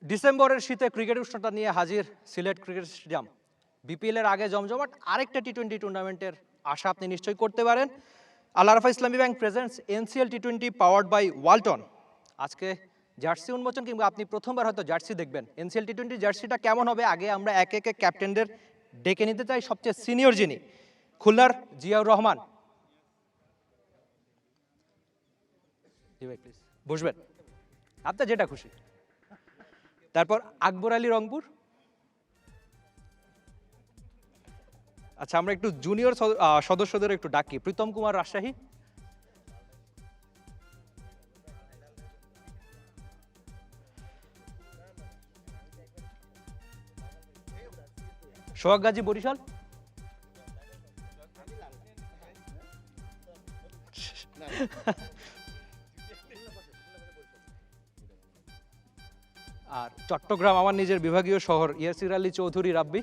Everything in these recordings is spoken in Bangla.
ডিসেম্বরের শীতে ক্রিকেট উষ্ণতা নিয়ে হাজির সিলেট ক্রিকেট স্টেডিয়াম। বিপিএল এর আগে জমজমাট আরেকটা টি-20 টুর্নামেন্টের আশা আপনি নিশ্চয়ই করতে পারেন। Al Arafah Islami bank presents NCL টি-20 পাওয়ার্ড বাই ওয়ালটন। আজকে জার্সি উন্মোচন, কিংবা আপনি প্রথমবার হয়তো জার্সি দেখবেন। এনসিএল টি-20 জার্সিটা কেমন হবে, আগে আমরা একে একে ক্যাপ্টেনদের ডেকে নিতে চাই। সবচেয়ে সিনিয়র যিনি, খুলনার জিয়াউর রহমান। জি ভাই, প্লিজ বসবেন, আপনার যেটা খুশি। তারপর আকবর আলী, রংপুর। আচ্ছা, আমরা একটু জুনিয়র সদস্যদের একটু ডাকি। প্রীতম কুমার, রাজশাহী। সোহাগ গাজী, বরিশাল। আর চট্টগ্রাম আমার নিজের বিভাগীয় শহর, ইয়াসির আলী চৌধুরী, রাব্বি।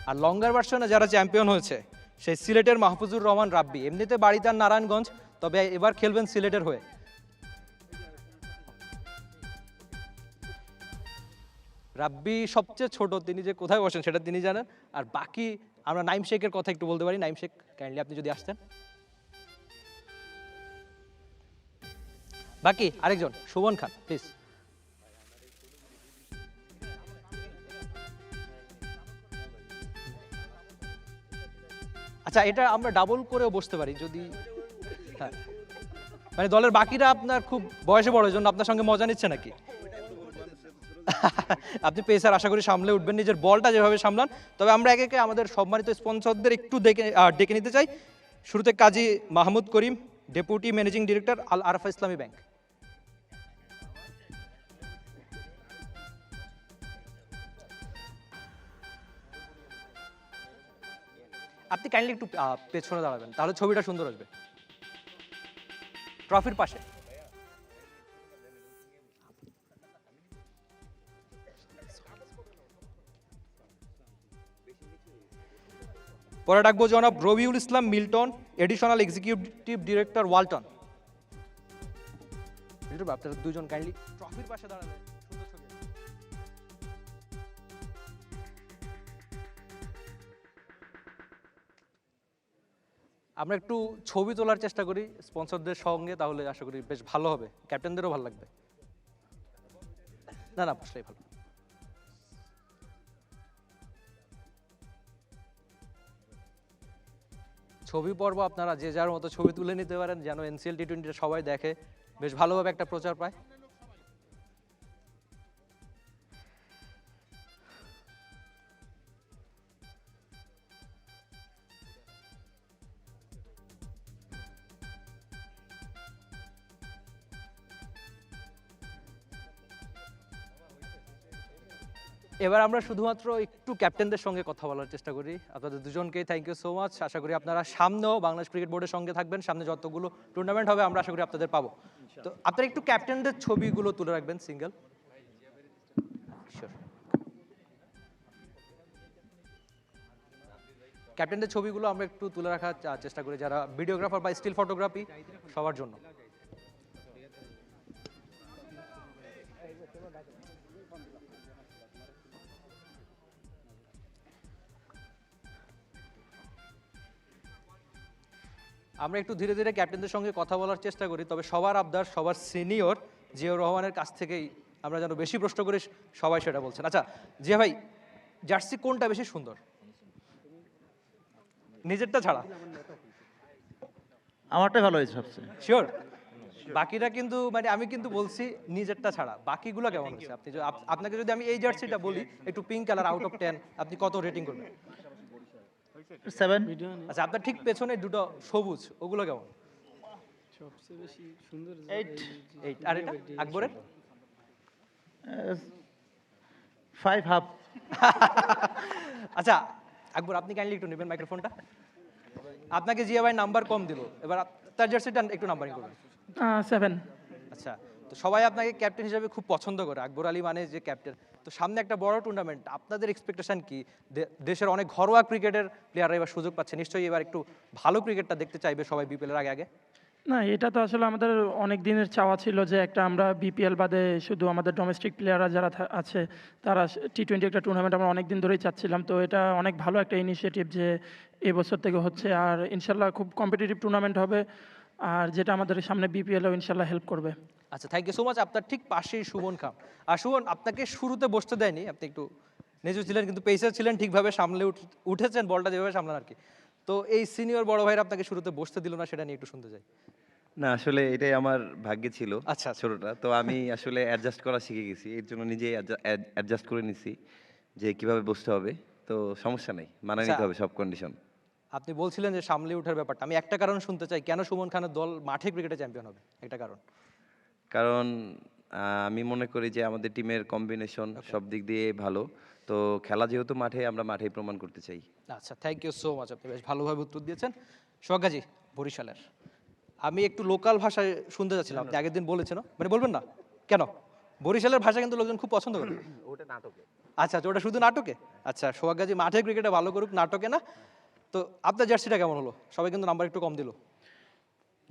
আর লঙ্গার ভার্সনে যারা চ্যাম্পিয়ন হয়েছে, সেই সিলেটের মাহফুজুর রহমান, রাব্বি। এমনিতে বাড়ি তার নারায়ণগঞ্জ, তবে এবার খেলবেন সিলেটের হয়ে। রাব্বি সবচেয়ে ছোট, তিনি যে কোথায় বসেন সেটা তিনি জানেন। আর বাকি আমরা নাইম শেখের কথা একটু বলতে পারি। নাইম শেখ, কাইন্ডলি আপনি যদি আসতেন। বাকি আরেকজন, সুমন খান, প্লিজ। আচ্ছা, এটা আমরা ডাবল করেও বসতে পারি যদি, হ্যাঁ, মানে দলের বাকিরা আপনার খুব বয়সে বড়, জন্য আপনার সঙ্গে মজা নিচ্ছে নাকি? আপনি পেসার, আশা করি সামলে উঠবেন, নিজের বলটা যেভাবে সামলান। তবে আমরা একে একে আমাদের সম্মানিত স্পন্সরদের একটু ডেকে নিতে চাই। শুরুতে কাজী মাহমুদ করিম, ডেপুটি ম্যানেজিং ডিরেক্টর, আল আরাফা ইসলামী ব্যাংক। আপনি কাইন্ডলি একটু পেছনে দাঁড়াবেন, তাহলে ছবিটা সুন্দর আসবে। ট্রফির পাশে। পরে ডাকবো জনাব Rabiul Islam Milton, additional executive director, Walton. আপনারা দুজন কাইন্ডলি ট্রফির পাশে দাঁড়াবেন, সুন্দর ছবি আসবে। আমরা একটু ছবি তোলার চেষ্টা করি স্পন্সরদের সঙ্গে, তাহলে আশা করি বেশ ভালো হবে, ক্যাপ্টেনদেরও ভালো লাগবে। না না, বসলেই ভালো। ছবি পর্ব আপনারা যে যার মতো ছবি তুলে নিতে পারেন, যেন এনসিএল টি-20 সবাই দেখে, বেশ ভালোভাবে একটা প্রচার পায়। এবার আমরা শুধুমাত্র একটু ক্যাপ্টেনদের সঙ্গে কথা বলার চেষ্টা করি। আপনাদের দুজনকেই থ্যাংক ইউ সো মাচ। আশা করি আপনারা সামনেও বাংলাদেশ ক্রিকেট বোর্ডের সঙ্গে থাকবেন। সামনে যতগুলো টুর্নামেন্ট হবে আমরা আশা করি আপনাদের পাবো। তো আপনারা একটু ক্যাপ্টেনদের ছবিগুলো তুলে রাখবেন, সিঙ্গেল। ক্যাপ্টেনদের ছবিগুলো আমরা একটু তুলে রাখার চেষ্টা করি, যারা ভিডিওগ্রাফার বা স্টিল ফটোগ্রাফি, সবার জন্য। আমরা একটু ধীরে ধীরে ক্যাপ্টেনদের সঙ্গে কথা বলার চেষ্টা করি, তবে সবার আবদার, সবার সিনিয়র জিয়াউর রহমানের কাছ থেকেই আমরা যেন বেশি প্রশ্ন করি, সবাই সেটা বলছেন। আচ্ছা জিয়া ভাই, জার্সি কোনটা বেশি সুন্দর, নিজেরটা ছাড়া? আমারটাই ভালো হয়েছে সবচেয়ে। শিওর? বাকিটা কিন্তু, মানে আমি কিন্তু বলছি নিজেরটা ছাড়া বাকিগুলো কেমন হচ্ছে। আপনি আপনাকে যদি আমি এই জার্সিটা বলি একটু পিঙ্ক কালার, আউট অফ 10 আপনি কত রেটিং করবেন? 7। আচ্ছা, আপনার ঠিক পেছনে দুটো সবুজ, ওগুলো কেমন? সবচেয়ে বেশি সুন্দর 8। আর এটা আকবরের? 5.5। আচ্ছা আকবর, আপনি কাইন্ডলি একটু নেবেন মাইক্রোফোনটা। আপনাকে জিয়া ভাই নাম্বার কম দিল, এবার তার জার্সিটা একটু নাম্বারিং করবেন। 7। আচ্ছা, তো সবাই আপনাকে ক্যাপ্টেন হিসেবে খুব পছন্দ করে, আকবর আলী মানে যে ক্যাপ্টেন। তো সামনে একটা বড় টুর্নামেন্ট, আপনাদের এক্সপেকটেশন কি? দেশের অনেক ঘরোয়া ক্রিকেটের প্লেয়াররা এবার সুযোগ পাচ্ছে, নিশ্চয়ই এবার একটু ভালো ক্রিকেটটা দেখতে চাইবে সবাই বিপিএল এর আগে আগে। না, এটা তো আসলে আমাদের অনেক দিনের চাওয়া ছিল যে একটা আমরা বিপিএল বাদে শুধু আমাদের ডোমেস্টিক প্লেয়াররা যারা আছে তারা টি-20 একটা টুর্নামেন্ট আমরা অনেক দিন ধরেই চাচ্ছিলাম। তো এটা অনেক ভালো একটা ইনিশিয়েটিভ যে এবছর থেকে হচ্ছে, আর ইনশাল্লাহ খুব কম্পিটিটিভ টুর্নামেন্ট হবে, আর যেটা আমাদের সামনে বিপিএলও ইনশাল্লাহ হেল্প করবে। আচ্ছা, থ্যাংক ইউ সো মাচ। আপনার ঠিক পাশেই সুমন খান। আর সুমন, আপনাকে শুরুতে বসতে দেয়নি, আপনি একটু নিচু ছিলেন, কিন্তু পেসার ছিলেন, ঠিকভাবে সামলে উঠেছেন বলটা যেভাবে সামলান আর কি। তো এই সিনিয়র বড় ভাইরা আপনাকে শুরুতে বসতে দিল না, সেটা নিয়ে একটু শুনতে চাই। না আসলে এটাই আমার ভাগ্যে ছিল। আচ্ছা, আচ্ছা। ছোটটা তো আমি আসলে অ্যাডজাস্ট করা শিখে গেছি, এর জন্য নিজেই অ্যাডজাস্ট করে নিছি যে কিভাবে বসতে হবে। তো সমস্যা নেই, মানায় নিতে আচ্ছা। হবে সব কন্ডিশন। আপনি বলছিলেন যে সামলে ওঠার ব্যাপারটা, আমি একটা কারণ শুনতে চাই, কেন সুমন খানের দল মাঠে ক্রিকেটে চ্যাম্পিয়ন হবে, একটা কারণ। কারণ আমি মনে করি যে আমাদের টিমের কম্বিনেশন সব দিক দিয়ে ভালো। তো খেলা যেহেতু মাঠে, আমরা মাঠেই প্রমাণ করতে চাই। আচ্ছা, থ্যাংক ইউ সো মাচ, আপনি বেশ ভালোভাবে উত্তর দিয়েছেন। সোহাগাজি, বরিশালের। আমি একটু লোকাল ভাষায় শুনতে যাচ্ছিলাম, আপনি আগের দিন বলেছেন, মানে বলবেন না কেন? বরিশালের ভাষা কিন্তু লোকজন খুব পছন্দ করে। ওটা নাটকে। আচ্ছা আচ্ছা, ওটা শুধু নাটকে? আচ্ছা, সোহাগাজি মাঠে ক্রিকেটে ভালো করুক, নাটকে না। তো আপনার জার্সিটা কেমন হলো? সবাই কিন্তু নাম্বার একটু কম দিল।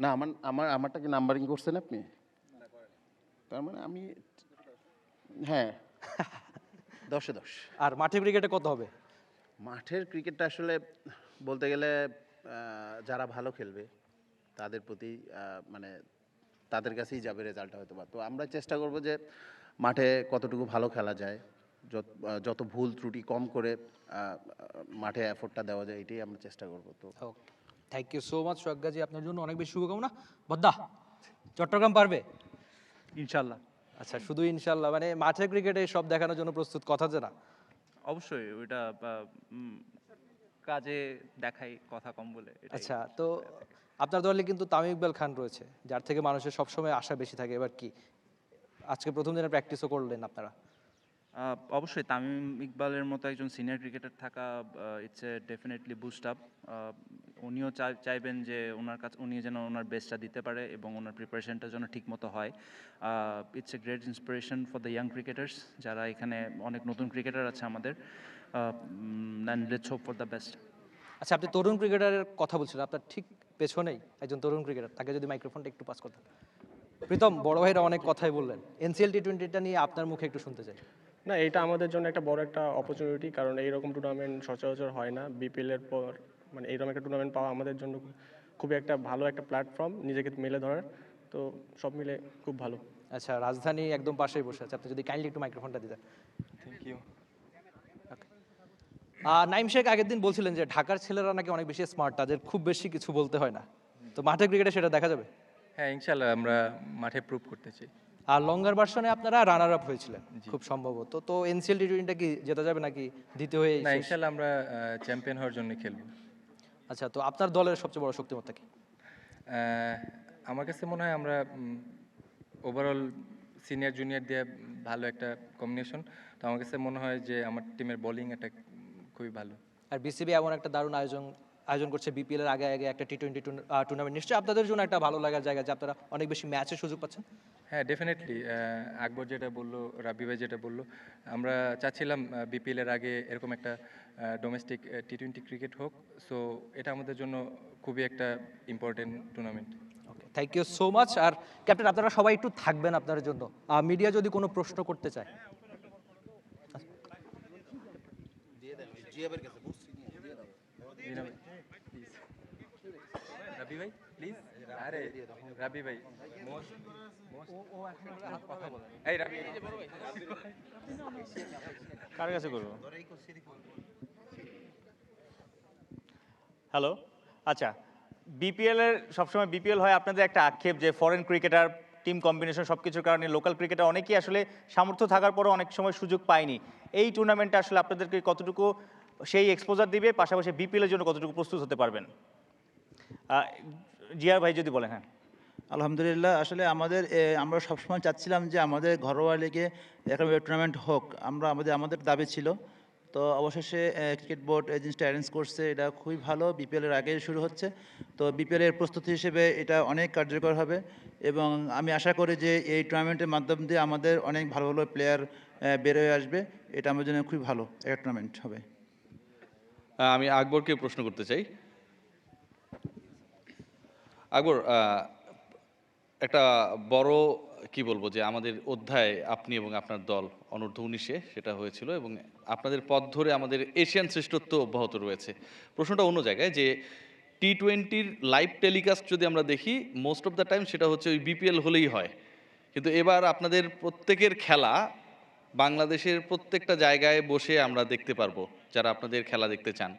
না, আমারটা কি নাম্বারিং করছেন আপনি? তার মানে আমি, হ্যাঁ, 10-এ 10। আর মাঠে ক্রিকেটে কত হবে? মাঠের ক্রিকেটটা আসলে বলতে গেলে যারা ভালো খেলবে তাদের প্রতি মানে তাদের কাছেই যাবে রেজাল্টটা হয়তো বা। তো আমরা চেষ্টা করব যে মাঠে কতটুকু ভালো খেলা যায়, যত ভুল ত্রুটি কম করে মাঠে এফোর্টটা দেওয়া যায়, এটাই আমরা চেষ্টা করব। তো ওকে, থ্যাংক ইউ সো মাচ সোহাগাজি, আপনার জন্য অনেক বেশি শুভকামনা। বদ্দা, চট্টগ্রাম পারবে? ইনশাল্লাহ। আচ্ছা, শুধু ইনশাল্লাহ, মানে মাঠে ক্রিকেটে সব দেখানোর জন্য প্রস্তুত, কথা যে না। অবশ্যই ওইটা কাজে দেখাই, কথা কম বলে এটাই। আচ্ছা, তো আপনার দলে কিন্তু তামিম ইকবাল খান রয়েছে, যার থেকে মানুষের সবসময় আশা বেশি থাকে। এবার কি আজকে প্রথম দিনে প্র্যাকটিসও করলেন আপনারা? অবশ্যই তামিম ইকবালের মতো একজন সিনিয়র ক্রিকেটার থাকা it's a definitely boost up. উনিও চাইবেন যে উনি যেন ওনার বেস্টটা দিতে পারে এবং ওনার প্রিপারেশনটা যেন ঠিক মতো হয়। It's a great inspiration for the young cricketers, যারা এখানে অনেক নতুন ক্রিকেটার আছে আমাদের। And let's hope for the best. আচ্ছা, আপনি তরুণ ক্রিকেটারের কথা বলছিলেন, আপনার ঠিক পেছনেই একজন তরুণ ক্রিকেটার, তাকে যদি মাইক্রোফোনটা একটু পাস করতেন। প্রীতম, বড় ভাইরা অনেক কথাই বললেন, এনসিএল টি-20টা নিয়ে আপনার মুখে একটু শুনতে চাই। না, এটা আমাদের জন্য একটা বড় একটা অপরচুনিটি, কারণ এইরকম টুর্নামেন্ট সচরাচর হয় না। বিপিএলের পর মানে এইরকম একটা টুর্নামেন্ট পাওয়া আমাদের জন্য খুবই একটা ভালো একটা প্ল্যাটফর্ম নিজেকে মেলে ধরার। তো সব মিলে খুব ভালো। আচ্ছা, রাজধানী একদম পাশেই বসে আছে, আপনি যদি কাইন্ডলি একটু মাইক্রোফোনটা দিতেন। Thank you. নাইম শেখ আগের দিন বলছিলেন যে ঢাকার ছেলেরা নাকি অনেক বেশি স্মার্ট, তাদের খুব বেশি কিছু বলতে হয় না। তো মাঠে ক্রিকেটে সেটা দেখা যাবে? হ্যাঁ, ইনশাল্লাহ আমরা মাঠে প্রুভ করতে চাই। আর লঙ্গার ভার্সনে আপনারা রানার আপ হয়েছিলেন খুব সম্ভবত। তো এনসিএল টি-20টা কি জেতা যাবে নাকি দ্বিতীয় হয়ে না, শেষ? ইনশাল্লাহ আমরা চ্যাম্পিয়ন হওয়ার জন্য খেলবো। আচ্ছা, তো আপনার দলের সবচেয়ে বড় শক্তিমত্তা কি? আমার কাছে মনে হয় আমরা ওভারঅল সিনিয়র জুনিয়র দিয়ে ভালো একটা কম্বিনেশন। তো আমার কাছে মনে হয় যে আমার টিমের বোলিং একটা খুবই ভালো। আর বিসিবি এমন একটা দারুণ আয়োজন করছে বিপিএল এর আগে আগে একটা টি-20 টুর্নামেন্ট, নিশ্চয়ই আপনাদের জন্য একটা ভালো লাগার জায়গা, যে আপনারা অনেক বেশি ম্যাচের সুযোগ পাচ্ছেন। হ্যাঁ, ডেফিনেটলি। আকবর যেটা বললো, রাব্বি ভাই যেটা বললো, আমরা চাচ্ছিলাম বিপিএল এর আগে এরকম একটা ডোমেস্টিক টি-20 ক্রিকেট হোক। সো এটা আমাদের জন্য খুবই একটা important tournament. Okay, thank you so much. আর ক্যাপ্টেন, আপনারা সবাই একটু থাকবেন আপনার জন্য, মিডিয়া যদি কোনো প্রশ্ন করতে চায়। রাব্বি ভাই প্লিজ। আরে রাব্বি ভাই, এই রাব্বি, কার কাছে করবো? হ্যালো, আচ্ছা, বিপিএলের সবসময় বিপিএল হয় আপনাদের একটা আক্ষেপ যে ফরেন ক্রিকেটার টিম কম্বিনেশন সব কিছুর কারণে লোকাল ক্রিকেটার অনেকেই আসলে সামর্থ্য থাকার পরও অনেক সময় সুযোগ পায়নি। এই টুর্নামেন্টে আসলে আপনাদেরকে কতটুকু সেই এক্সপোজার দিবে, পাশাপাশি বিপিএলের জন্য কতটুকু প্রস্তুত হতে পারবেন? জিয়ার ভাই যদি বলেন। হ্যাঁ, আলহামদুলিল্লাহ, আসলে আমরা সবসময় চাচ্ছিলাম যে আমাদের ঘরোয়া লিগে একটা টুর্নামেন্ট হোক, আমাদের দাবি ছিল। তো অবশেষে ক্রিকেট বোর্ড এই জিনিসটা অ্যারেঞ্জ করছে, এটা খুবই ভালো। বিপিএলের আগে শুরু হচ্ছে, তো বিপিএলের প্রস্তুতি হিসেবে এটা অনেক কার্যকর হবে এবং আমি আশা করি যে এই টুর্নামেন্টের মাধ্যম দিয়ে আমাদের অনেক ভালো ভালো প্লেয়ার বের হয়ে আসবে। এটা আমার জন্য খুবই ভালো একটা টুর্নামেন্ট হবে। আমি আকবরকে প্রশ্ন করতে চাই। আকবর, একটা বড় কি বলবো যে আমাদের অধ্যায় আপনি এবং আপনার দল অনূর্ধ্ব-19-এ সেটা হয়েছিল এবং আপনাদের পথ ধরে আমাদের এশিয়ান শ্রেষ্ঠত্ব অব্যাহত রয়েছে। প্রশ্নটা অন্য জায়গায় যে টি-20-র লাইভ টেলিকাস্ট যদি আমরা দেখি মোস্ট অফ দ্য টাইম সেটা হচ্ছে ওই বিপিএল হলেই হয়, কিন্তু এবার আপনাদের প্রত্যেকের খেলা বাংলাদেশের প্রত্যেকটা জায়গায় বসে আমরা দেখতে পারবো যারা আপনাদের খেলা দেখতে চান।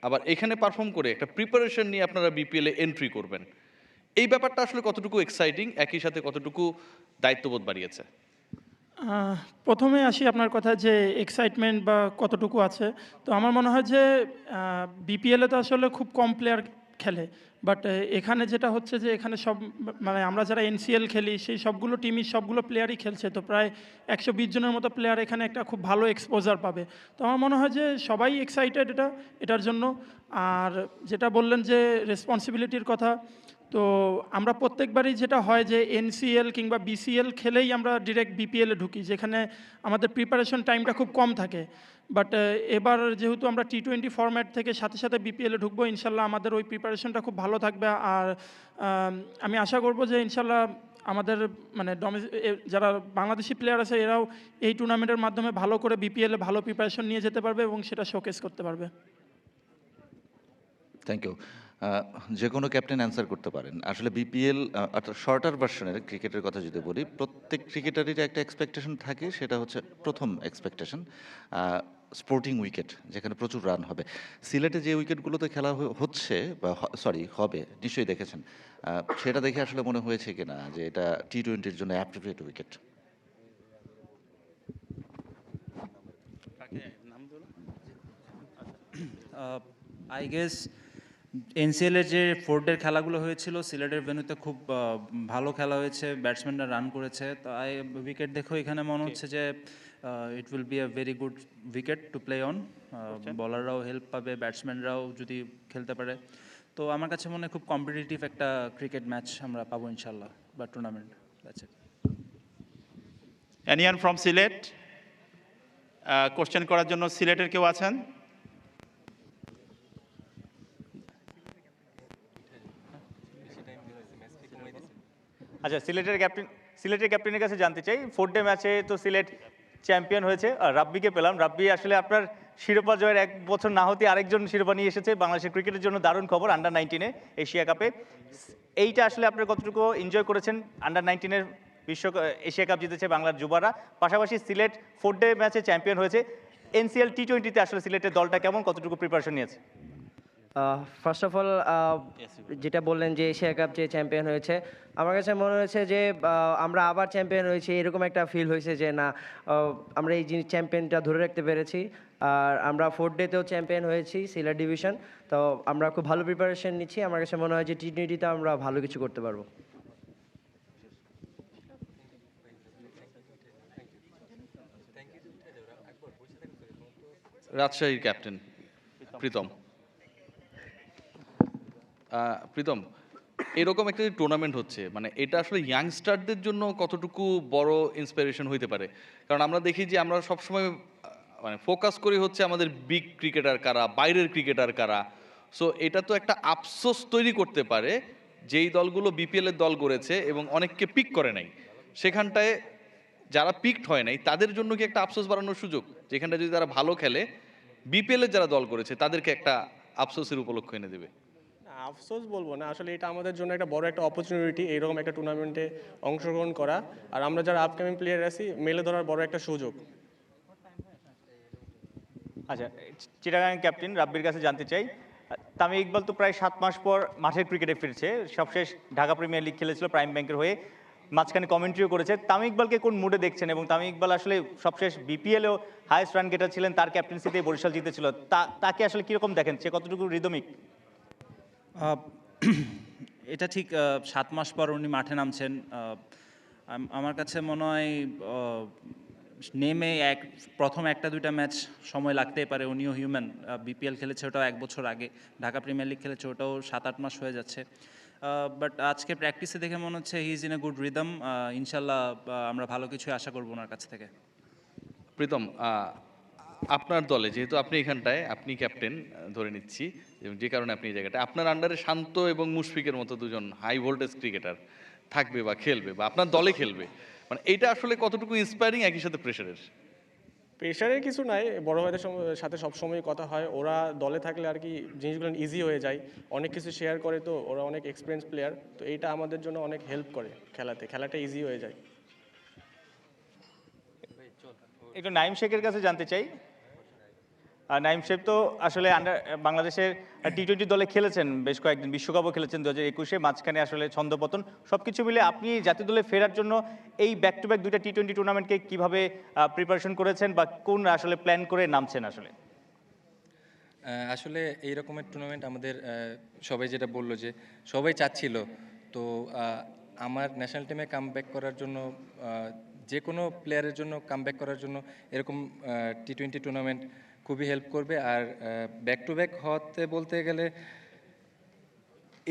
আবার এখানে পারফর্ম করে একটা প্রিপারেশন নিয়ে আপনারা বিপিএলে এন্ট্রি করবেন। এই ব্যাপারটা আসলে কতটুকু এক্সাইটিং, একই সাথে কতটুকু দায়িত্ববোধ বাড়িয়েছে? প্রথমে আসি আপনার কথা যে এক্সাইটমেন্ট বা কতটুকু আছে। তো আমার মনে হয় যে বিপিএলে তো আসলে খুব কম প্লেয়ার খেলে, বাট এখানে যেটা হচ্ছে যে এখানে সব মানে আমরা যারা এনসিএল খেলি সেই সবগুলো টিমই সবগুলো প্লেয়ারই খেলছে, তো প্রায় 120 জনের মতো প্লেয়ার এখানে একটা খুব ভালো এক্সপোজার পাবে। তো আমার মনে হয় যে সবাই এক্সাইটেড এটার জন্য। আর যেটা বললেন যে রেসপন্সিবিলিটির কথা, তো আমরা প্রত্যেকবারই যেটা হয় যে এনসিএল কিংবা বিসিএল খেলেই আমরা ডিরেক্ট বিপিএলে ঢুকি, যেখানে আমাদের প্রিপারেশন টাইমটা খুব কম থাকে। বাট এবার যেহেতু আমরা টি-20 ফরম্যাট থেকে সাথে সাথে বিপিএলে ঢুকবো, ইনশাল্লাহ আমাদের ওই প্রিপারেশনটা খুব ভালো থাকবে। আর আমি আশা করব যে ইনশাল্লাহ আমাদের মানে যারা বাংলাদেশি প্লেয়ার আছে এরাও এই টুর্নামেন্টের মাধ্যমে ভালো করে বিপিএলে ভালো প্রিপারেশন নিয়ে যেতে পারবে এবং সেটা শোকেস করতে পারবে। Thank you. যে কোনো ক্যাপ্টেন অ্যান্সার করতে পারেন। আসলে বিপিএল অর্থাৎ শর্টার ভার্সনের ক্রিকেটের কথা যদি বলি, প্রত্যেক ক্রিকেটারেরই একটা এক্সপেকটেশন থাকে, সেটা হচ্ছে প্রথম এক্সপেকটেশন স্পোর্টিং উইকেট, যেখানে প্রচুর রান হবে। সিলেটে যে উইকেটগুলোতে খেলা হচ্ছে বা হবে নিশ্চয়ই দেখেছেন, সেটা দেখে আসলে মনে হয়েছে কিনা যে এটা টি-20-র জন্য অ্যাপ্রোপ্রিয়েট উইকেট? আই গেস এনসিএলের যে ফোর্ডের খেলাগুলো হয়েছিল সিলেটের ভেন্যুতে খুব ভালো খেলা হয়েছে, ব্যাটসম্যানরা রান করেছে। তো উইকেট দেখো এখানে মনে হচ্ছে যে it will be a very good wicket to play on. বলাররাও হেল্প পাবে, ব্যাটসম্যানরাও যদি খেলতে পারে। তো আমার কাছে মনে হয় খুব কম্পিটিটিভ একটা ক্রিকেট ম্যাচ আমরা পাবো ইনশাল্লাহ, বা tournament. That's it. Anyone from Sylhet, question করার জন্য সিলেটের কেউ আছেন? আচ্ছা, সিলেটের ক্যাপ্টেনের কাছে জানতে চাই, 4 ডে ম্যাচে তো সিলেট চ্যাম্পিয়ন হয়েছে, আর রাব্বিকে পেলাম। রাব্বি, আসলে আপনার শিরোপা জয়ের 1 বছর না হতে আরেকজন শিরোপা নিয়ে এসেছে বাংলাদেশের ক্রিকেটের জন্য। দারুণ খবর, আন্ডার-19 এশিয়া কাপে। এইটা আসলে আপনার কতটুকু এনজয় করেছেন? আন্ডার-19 এশিয়া কাপ জিতেছে বাংলার যুবারা, পাশাপাশি সিলেট 4 ডে ম্যাচে চ্যাম্পিয়ন হয়েছে। এনসিএল টি-20-তে আসলে সিলেটের দলটা কেমন, কতটুকু প্রিপারেশন নিয়েছে? ফার্স্ট অফ অল যেটা বললেন যে এশিয়া কাপ যে চ্যাম্পিয়ন হয়েছে, আমার কাছে মনে হয়েছে যে আমরা আবার চ্যাম্পিয়ন হয়েছি, এরকম একটা ফিল হয়েছে যে না আমরা এই জিনিস চ্যাম্পিয়নটা ধরে রাখতে পেরেছি। আর আমরা 4 ডেতেও চ্যাম্পিয়ন হয়েছি সিলেট ডিভিশন, তো আমরা খুব ভালো প্রিপারেশন নিচ্ছি। আমার কাছে মনে হয় যে টি-20-তে আমরা ভালো কিছু করতে পারবো। রাজশাহীর ক্যাপ্টেন প্রীতম। প্রীতম, এরকম একটা টুর্নামেন্ট হচ্ছে, মানে এটা আসলে ইয়াংস্টারদের জন্য কতটুকু বড় ইন্সপিরেশন হইতে পারে? কারণ আমরা দেখি যে আমরা সবসময় মানে ফোকাস করি হচ্ছে আমাদের বিগ ক্রিকেটার কারা, বাইরের ক্রিকেটার কারা। সো এটা তো একটা আফসোস তৈরি করতে পারে যেই দলগুলো বিপিএলের দল গড়েছে এবং অনেককে পিক করে নাই, সেখানটায় যারা পিকড হয় নাই তাদের জন্য কি একটা আফসোস বাড়ানোর সুযোগ, যেখানটা যদি তারা ভালো খেলে বিপিএলের যারা দল করেছে তাদেরকে একটা আফসোসের উপলক্ষ এনে দেবে? আফসোস বলবো না, আসলে এটা আমাদের জন্য একটা বড় একটা অপরচুনিটি এইরকম একটা টুর্নামেন্টে অংশগ্রহণ করা, আর আমরা যারা আপকামিং প্লেয়ার আছি মেলে ধরার বড় একটা সুযোগ। আচ্ছা, চিটাগাং ক্যাপ্টেন রাব্বির কাছে জানতে চাই, তামিম ইকবাল তো প্রায় 7 মাস পর মাঠের ক্রিকেটে ফিরছে। সবশেষ ঢাকা প্রিমিয়ার লিগ খেলেছিল প্রাইম ব্যাংকের হয়ে, মাঝখানে কমেন্ট্রিও করেছে। তামিম ইকবালকে কোন মুডে দেখছেন? এবং তামিম ইকবাল আসলে সবশেষ বিপিএলেও হাইয়েস্ট রান গেটার ছিলেন, তার ক্যাপ্টেন্সিতে বরিশাল জিতেছিল। তাকে আসলে কীরকম দেখেন, সে কতটুকু রিদমিক? এটা ঠিক 7 মাস পর উনি মাঠে নামছেন। আমার কাছে মনে হয় নেমে প্রথম 1-2টা ম্যাচ সময় লাগতেই পারে, উনিও হিউম্যান। বিপিএল খেলেছে ওটাও 1 বছর আগে, ঢাকা প্রিমিয়ার লিগ খেলেছে ওটাও 7-8 মাস হয়ে যাচ্ছে। বাট আজকে প্র্যাকটিসে দেখে মনে হচ্ছে he is in a good rhythm. ইনশাল্লাহ আমরা ভালো কিছু আশা করবো ওনার কাছ থেকে। প্রীতম, আপনার দলে যেহেতু আপনি এখানটায় আপনি ক্যাপ্টেন ধরে নিচ্ছি, এবং যে কারণে আপনি এই জায়গাটা, আপনার আন্ডারে শান্ত এবং মুশফিকের মতো দুজন হাই ভোল্টেজ ক্রিকেটার, থাকবে বা খেলবে বা আপনার দলে খেলবে, মানে এটা আসলে কতটুকু ইন্সপায়ারিং, একই সাথে প্রেশারের? প্রেশারের কিছু নাই, বড় ভাইদের সাথে সবসময় কথা হয়, ওরা দলে থাকলে আর কি জিনিসগুলো ইজি হয়ে যায়, অনেক কিছু শেয়ার করে, তো ওরা অনেক এক্সপিরিয়েন্স প্লেয়ার, তো এইটা আমাদের জন্য অনেক হেল্প করে খেলাটা ইজি হয়ে যায়। একটু নাইম শেখের কাছে জানতে চাই। নাইম শেখ তো আসলে বাংলাদেশের টি-20 দলে খেলেছেন বেশ কয়েকদিন, বিশ্বকাপও খেলেছেন 2021-এ, মাঝখানে আসলে ছন্দপতন, সব কিছু মিলে আপনি জাতীয় দলে ফেরার জন্য এই ব্যাক টু ব্যাক 2টা টি-20 টুর্নামেন্টকে কীভাবে প্রিপারেশন করেছেন বা কোন আসলে প্ল্যান করে নামছেন আসলে? আসলে এই রকমের টুর্নামেন্ট আমাদের সবাই যেটা বললো যে সবাই চাচ্ছিল, তো আমার ন্যাশনাল টিমে কামব্যাক করার জন্য, যে কোনো প্লেয়ারের জন্য কামব্যাক করার জন্য এরকম টি-20 টুর্নামেন্ট খুবই হেল্প করবে। আর ব্যাক টু ব্যাক হতে বলতে গেলে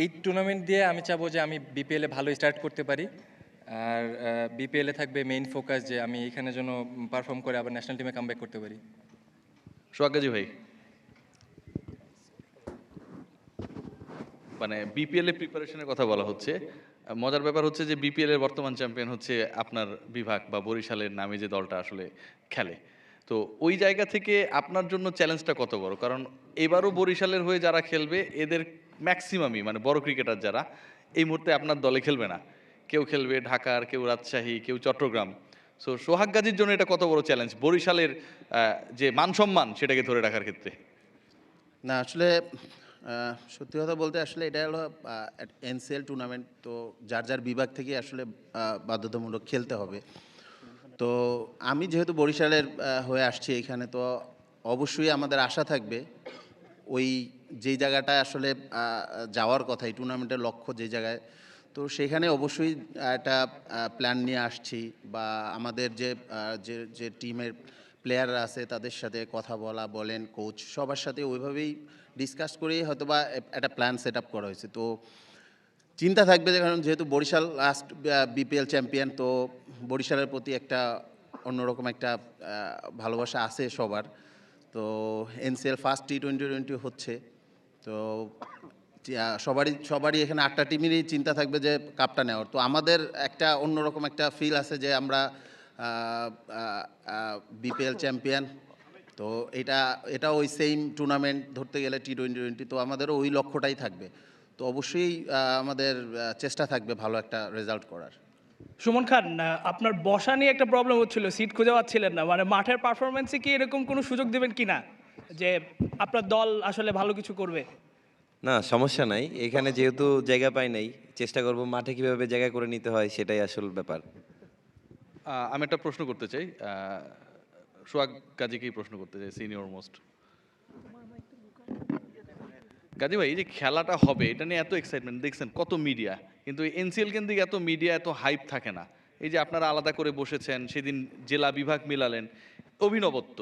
এই টুর্নামেন্ট দিয়ে আমি চাবো যে আমি বিপিএলে ভালো স্টার্ট করতে পারি, আর বিপিএলে থাকবে মেইন ফোকাস যে আমি এখানে যেন পারফর্ম করে আবার ন্যাশনাল টিমে কামব্যাক করতে পারি। সোহাগ গাজী ভাই, মানে বিপিএল এর প্রিপারেশনের কথা বলা হচ্ছে, মজার ব্যাপার হচ্ছে যে বিপিএল এর বর্তমান চ্যাম্পিয়ন হচ্ছে আপনার বিভাগ বা বরিশালের নামে যে দলটা আসলে খেলে, তো ওই জায়গা থেকে আপনার জন্য চ্যালেঞ্জটা কত বড়? কারণ এবারও বরিশালের হয়ে যারা খেলবে এদের ম্যাক্সিমামই, মানে বড় ক্রিকেটার যারা, এই মুহূর্তে আপনার দলে খেলবে না, কেউ খেলবে ঢাকার, কেউ রাজশাহী, কেউ চট্টগ্রাম। সো সোহাগ গাজীর জন্য এটা কত বড় চ্যালেঞ্জ বরিশালের যে মান সম্মান সেটাকে ধরে রাখার ক্ষেত্রে? না আসলে সত্যি কথা বলতে আসলে এটা হলো এনসিএল টুর্নামেন্ট, তো যার যার বিভাগ থেকে আসলে বাধ্যতামূলক খেলতে হবে। তো আমি যেহেতু বরিশালের হয়ে আসছি এখানে, তো অবশ্যই আমাদের আশা থাকবে ওই যেই জায়গাটায় আসলে যাওয়ার কথা, এই টুর্নামেন্টের লক্ষ্য যে জায়গায়, তো সেখানে অবশ্যই একটা প্ল্যান নিয়ে আসছি, বা আমাদের যে টিমের প্লেয়াররা আছে তাদের সাথে কথা বলেন, কোচ সবার সাথে ওইভাবেই ডিসকাস করেই হয়তো বা একটা প্ল্যান সেট আপ করা হয়েছে। তো চিন্তা থাকবে যে, কারণ যেহেতু বরিশাল লাস্ট বিপিএল চ্যাম্পিয়ন, তো বরিশালের প্রতি একটা অন্যরকম একটা ভালোবাসা আছে সবার। তো এনসিএল ফার্স্ট টি-20 হচ্ছে, তো সবারই এখানে 8টা টিমেরই চিন্তা থাকবে যে কাপটা নেওয়ার। তো আমাদের একটা অন্যরকম একটা ফিল আছে যে আমরা বিপিএল চ্যাম্পিয়ন, তো এটা ওই সেম টুর্নামেন্ট ধরতে গেলে টি-20, তো আমাদেরও ওই লক্ষ্যটাই থাকবে। তো অবশ্যই আমাদের চেষ্টা থাকবে ভালো একটা রেজাল্ট করার। সুমন খান, আপনার বসা নিয়ে একটা প্রবলেম হচ্ছিল, সিট খুঁজে পাচ্ছিলেন না, মানে মাঠের পারফরমেন্সে কি এরকম কোনো সুযোগ দেবেন কি না যে আপনার দল আসলে ভালো কিছু করবে? না, সমস্যা নাই, এখানে যেহেতু জায়গা পাই নাই, চেষ্টা করব মাঠে কিভাবে জায়গা করে নিতে হয়, সেটাই আসল ব্যাপার। আমি একটা প্রশ্ন করতে চাই, সোহাগ গাজীকেই প্রশ্ন করতে চাই, সিনিয়র মোস্ট। গাজী ভাই, এই যে খেলাটা হবে এটা নিয়ে এত এক্সাইটমেন্ট, দেখছেন কত মিডিয়া, কিন্তু এনসিএল কেন্দ্রিক এত মিডিয়া, এত হাইপ থাকে না। এই যে আপনারা আলাদা করে বসেছেন, সেদিন জেলা বিভাগ মিলালেন, অভিনবত্ব।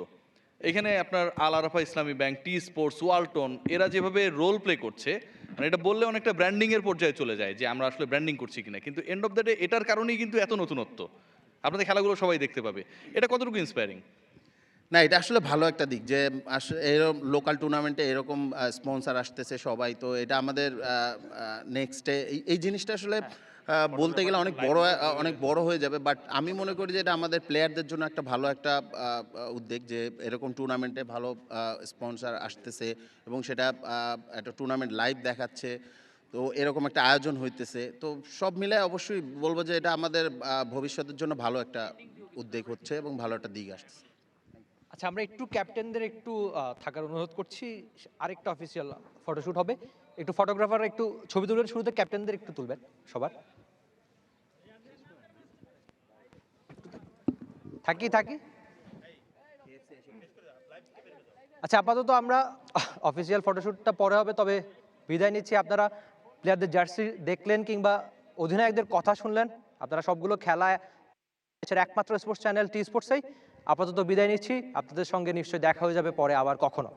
এখানে আপনার আল Arafah Islami bank, T Sports, Walton, এরা যেভাবে রোল প্লে করছে, মানে এটা বললে অনেকটা ব্র্যান্ডিং এর পর্যায়ে চলে যায় যে আমরা আসলে ব্র্যান্ডিং করছি কিনা, কিন্তু এন্ড অফ দ্য ডে এটার কারণেই কিন্তু এত নতুনত্ব, আপনাদের খেলাগুলো সবাই দেখতে পাবে, এটা কতটুকু ইন্সপায়ারিং? না, এটা আসলে ভালো একটা দিক যে এরকম লোকাল টুর্নামেন্টে এরকম স্পন্সর আসতেছে সবাই, তো এটা আমাদের নেক্সটে এই জিনিসটা আসলে বলতে গেলে অনেক বড় হয়ে যাবে, বাট আমি মনে করি যে এটা আমাদের প্লেয়ারদের জন্য একটা ভালো একটা উদ্যোগ যে এরকম টুর্নামেন্টে ভালো স্পন্সর আসতেছে এবং সেটা একটা টুর্নামেন্ট লাইভ দেখাচ্ছে, তো এরকম একটা আয়োজন হইতেছে, তো সব মিলে অবশ্যই বলবো যে এটা আমাদের ভবিষ্যতের জন্য ভালো একটা উদ্যোগ হচ্ছে এবং ভালো একটা দিক আসছে। আচ্ছা, আমরা একটু ক্যাপ্টেনদের একটু থাকার অনুরোধ করছি, আরেকটা অফিসিয়াল ফটোশ্যুট হবে, একটু ফটোগ্রাফার একটু ছবি তুলবেন, শুরুতে ক্যাপ্টেনদের একটু তুলবেন সবার। থাকি। আচ্ছা, আপাতত আমরা অফিসিয়াল ফটোশ্যুটটা পরে হবে, তবে বিদায় নিচ্ছি। আপনারা প্লেয়ারদের জার্সি দেখলেন কিংবা অধিনায়কদের কথা শুনলেন, আপনারা সবগুলো খেলায় একমাত্র স্পোর্টস চ্যানেল টি স্পোর্টসেই। আপাতত বিদায় নিচ্ছি, আপনাদের সঙ্গে নিশ্চয়ই দেখা হয়ে যাবে পরে আবার কখনো।